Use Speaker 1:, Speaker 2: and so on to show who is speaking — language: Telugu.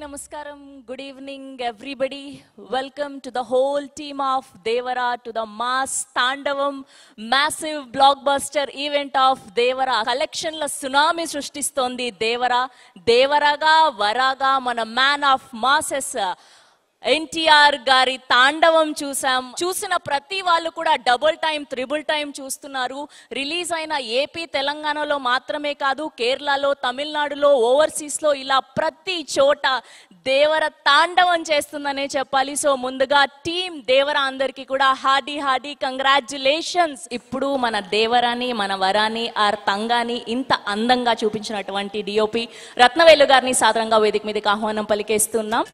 Speaker 1: namaskaram. Good evening, everybody. Welcome to the whole team of Devara to the Mass Tandavam massive blockbuster event of Devara. Collection la tsunami సృష్టిస్తోంది Devara. Devaraga Varaga మన man of masses ఎన్టీఆర్ గారి తాండవం చూసిన ప్రతి వాళ్ళు కూడా డబుల్ టైం త్రిబుల్ టైం చూస్తున్నారు. రిలీజ్ అయిన ఏపీ తెలంగాణలో మాత్రమే కాదు, కేరళలో, తమిళనాడులో, ఓవర్సీస్ లో ఇలా ప్రతి చోట దేవర తాండవం చేస్తుందనే చెప్పాలి. సో ముందుగా టీం దేవర అందరికి కూడా హార్డీ కంగ్రాచ్యులేషన్స్. ఇప్పుడు మన దేవరాని, మన వరాని, ఆర్ తంగాని ఇంత అందంగా చూపించినటువంటి డిఓపి రత్నవేలు గారిని సాధారణంగా వేదిక మీదకి ఆహ్వానం పలికేస్తున్నాం.